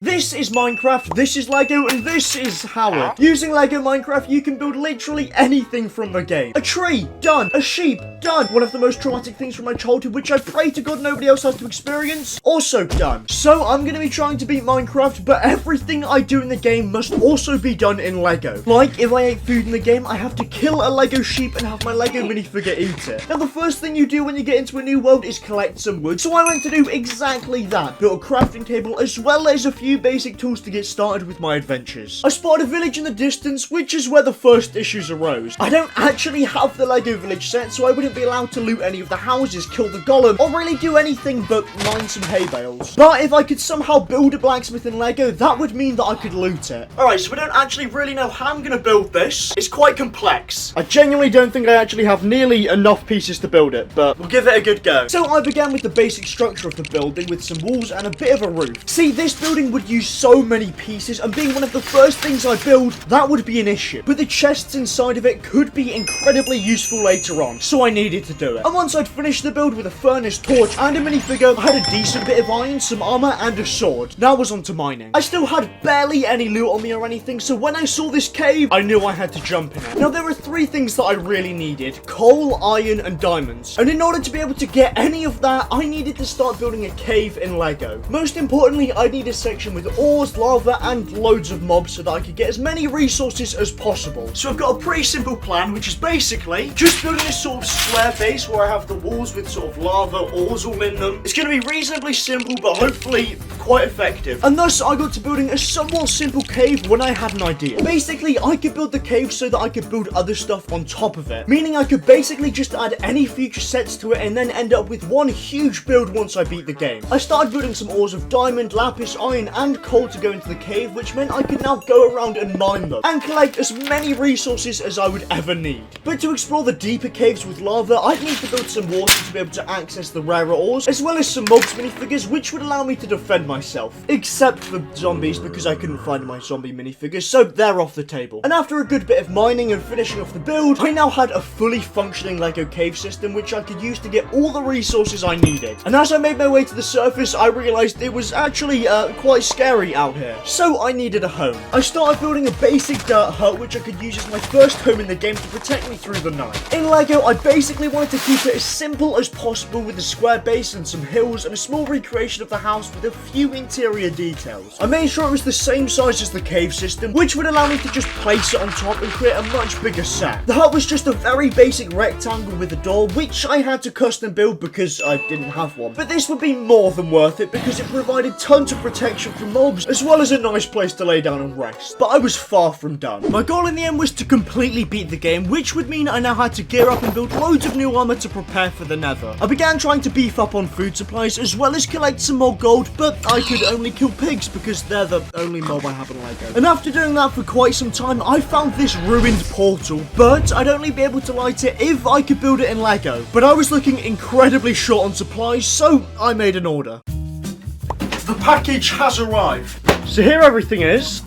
This is Minecraft, this is Lego, and this is Howard. Using Lego Minecraft, you can build literally anything from the game. A tree, done. A sheep, done. One of the most traumatic things from my childhood, which I pray to God nobody else has to experience, also done. So I'm going to be trying to beat Minecraft, but everything I do in the game must also be done in Lego. Like, if I ate food in the game, I have to kill a Lego sheep and have my Lego minifigure eat it. Now, the first thing you do when you get into a new world is collect some wood, so I went to do exactly that. Built a crafting table, as well as a few basic tools to get started with my adventures. I spotted a village in the distance, which is where the first issues arose. I don't actually have the Lego village set, so I wouldn't be allowed to loot any of the houses, kill the golem, or really do anything but mine some hay bales. But if I could somehow build a blacksmith in Lego, that would mean that I could loot it. Alright, so we don't actually really know how I'm gonna build this. It's quite complex. I genuinely don't think I actually have nearly enough pieces to build it, but we'll give it a good go. So I began with the basic structure of the building with some walls and a bit of a roof. See, this building would use so many pieces, and being one of the first things I build, that would be an issue. But the chests inside of it could be incredibly useful later on, so I needed to do it. And once I'd finished the build with a furnace, torch, and a minifigure, I had a decent bit of iron, some armor, and a sword. Now I was on to mining. I still had barely any loot on me or anything, so when I saw this cave, I knew I had to jump in it. Now there are three things that I really needed: coal, iron, and diamonds. And in order to be able to get any of that, I needed to start building a cave in Lego. Most importantly, I need a section with ores, lava, and loads of mobs so that I could get as many resources as possible. So I've got a pretty simple plan, which is basically just building a sort of square base where I have the walls with sort of lava ores all in them. It's going to be reasonably simple, but hopefully quite effective. And thus I got to building a somewhat simple cave when I had an idea. Basically, I could build the cave so that I could build other stuff on top of it, meaning I could basically just add any future sets to it and then end up with one huge build once I beat the game. I started building some ores of diamond, lapis, iron, and coal to go into the cave, which meant I could now go around and mine them and collect as many resources as I would ever need. But to explore the deeper caves with lava, I'd need to build some water to be able to access the rarer ores, as well as some mobs minifigures, which would allow me to defend myself. Except for zombies, because I couldn't find my zombie minifigures, so they're off the table. And after a good bit of mining and finishing off the build, I now had a fully functioning Lego cave system, which I could use to get all the resources I needed. And as I made my way to the surface, I realized it was actually quite scary out here. So I needed a home. I started building a basic dirt hut, which I could use as my first home in the game to protect me through the night. In Lego, I basically wanted to keep it as simple as possible with a square base and some hills and a small recreation of the house with a few interior details. I made sure it was the same size as the cave system, which would allow me to just place it on top and create a much bigger set. The hut was just a very basic rectangle with a door, which I had to custom build because I didn't have one. But this would be more than worth it because it provided tons of protection from mobs, as well as a nice place to lay down and rest. But I was far from done. My goal in the end was to completely beat the game, which would mean I now had to gear up and build loads of new armor to prepare for the nether. I began trying to beef up on food supplies as well as collect some more gold, but I could only kill pigs because they're the only mob I have in Lego. And after doing that for quite some time, I found this ruined portal, but I'd only be able to light it if I could build it in Lego. But I was looking incredibly short on supplies, so I made an order. The package has arrived. So here everything is.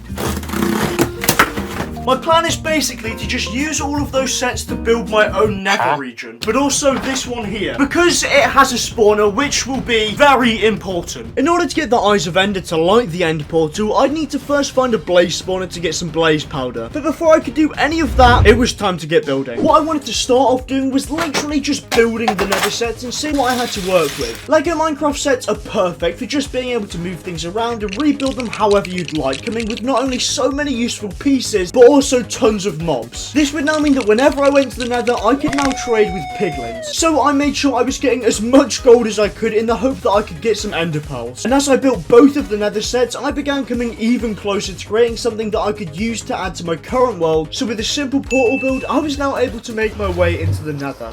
My plan is basically to just use all of those sets to build my own nether region, but also this one here, because it has a spawner, which will be very important. In order to get the Eyes of Ender to light the end portal, I'd need to first find a blaze spawner to get some blaze powder. But before I could do any of that, it was time to get building. What I wanted to start off doing was literally just building the nether sets and seeing what I had to work with. Lego Minecraft sets are perfect for just being able to move things around and rebuild them however you'd like, coming with not only so many useful pieces, but also tons of mobs. This would now mean that whenever I went to the nether, I could now trade with piglins. So I made sure I was getting as much gold as I could in the hope that I could get some ender pearls. And as I built both of the nether sets, I began coming even closer to creating something that I could use to add to my current world. So with a simple portal build, I was now able to make my way into the nether.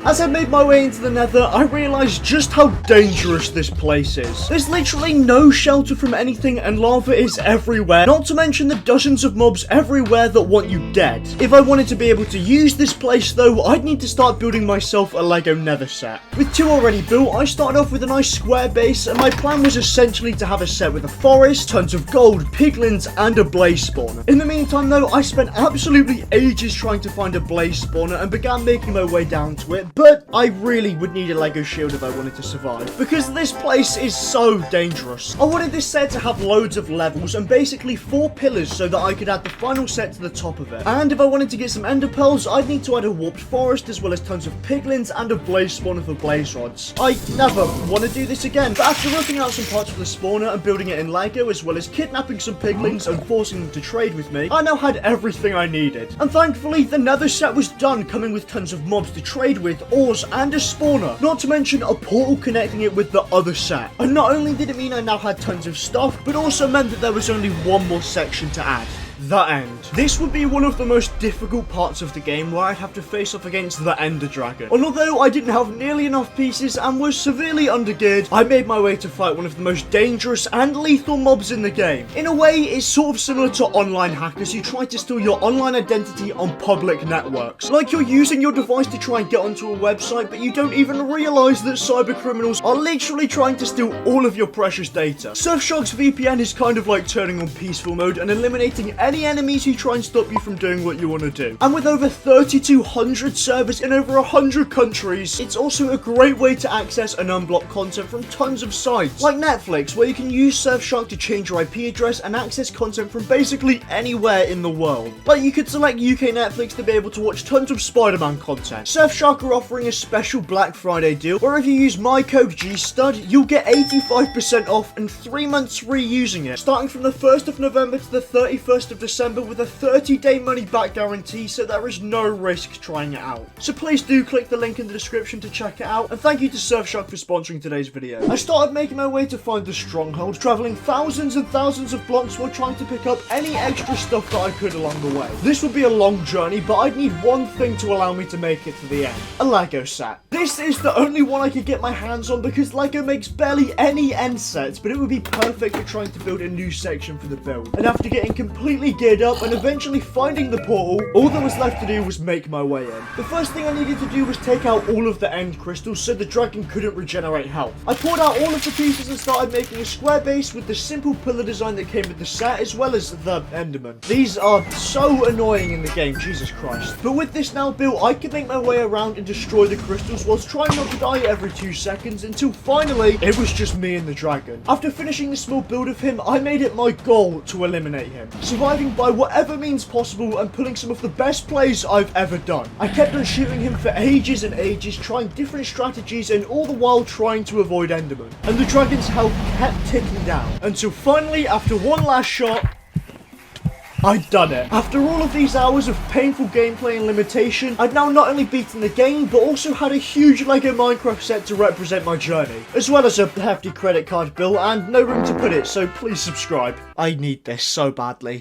As I made my way into the nether, I realised just how dangerous this place is. There's literally no shelter from anything and lava is everywhere, not to mention the dozens of mobs everywhere that want you dead. If I wanted to be able to use this place though, I'd need to start building myself a Lego nether set. With two already built, I started off with a nice square base and my plan was essentially to have a set with a forest, tons of gold, piglins and a blaze spawner. In the meantime though, I spent absolutely ages trying to find a blaze spawner and began making my way down to it, But I really would need a Lego shield if I wanted to survive, because this place is so dangerous. I wanted this set to have loads of levels and basically 4 pillars so that I could add the final set to the top of it. And if I wanted to get some ender pearls, I'd need to add a warped forest as well as tons of piglins and a blaze spawner for blaze rods. I never want to do this again, but after ripping out some parts for the spawner and building it in Lego as well as kidnapping some piglins and forcing them to trade with me, I now had everything I needed. And thankfully the nether set was done, coming with tons of mobs to trade with, ores and a spawner, not to mention a portal connecting it with the other set. And not only did it mean I now had tons of stuff, but also meant that there was only one more section to add. The end. This would be one of the most difficult parts of the game, where I'd have to face off against the Ender Dragon. And although I didn't have nearly enough pieces and was severely undergeared, I made my way to fight one of the most dangerous and lethal mobs in the game. In a way, it's sort of similar to online hackers who try to steal your online identity on public networks. Like you're using your device to try and get onto a website, but you don't even realize that cyber criminals are literally trying to steal all of your precious data. Surfshark's VPN is kind of like turning on peaceful mode and eliminating any enemies who try and stop you from doing what you want to do. And with over 3,200 servers in over 100 countries, it's also a great way to access and unblock content from tons of sites, like Netflix, where you can use Surfshark to change your IP address and access content from basically anywhere in the world. Like you could select UK Netflix to be able to watch tons of Spider-Man content. Surfshark are offering a special Black Friday deal, where if you use my code GSTUD, you'll get 85% off and 3 months free using it, starting from the 1st of November to the 31st of December with a 30-day money-back guarantee, so there is no risk trying it out. So please do click the link in the description to check it out, and thank you to Surfshark for sponsoring today's video. I started making my way to find the stronghold, travelling thousands and thousands of blocks while trying to pick up any extra stuff that I could along the way. This would be a long journey, but I'd need one thing to allow me to make it to the end: a Lego set. This is the only one I could get my hands on because Lego makes barely any end sets, but it would be perfect for trying to build a new section for the build. And after getting completely geared up and eventually finding the portal, all that was left to do was make my way in. The first thing I needed to do was take out all of the end crystals so the dragon couldn't regenerate health. I poured out all of the pieces and started making a square base with the simple pillar design that came with the set, as well as the enderman. These are so annoying in the game, Jesus Christ. But with this now built, I could make my way around and destroy the crystals whilst trying not to die every 2 seconds, until finally it was just me and the dragon. After finishing the small build of him, I made it my goal to eliminate him, surviving by whatever means possible and pulling some of the best plays I've ever done. I kept on shooting him for ages and ages, trying different strategies and all the while trying to avoid enderman. And the dragon's health kept ticking down, until finally, after one last shot, I'd done it. After all of these hours of painful gameplay and limitation, I'd now not only beaten the game, but also had a huge Lego Minecraft set to represent my journey, as well as a hefty credit card bill and no room to put it, so please subscribe. I need this so badly.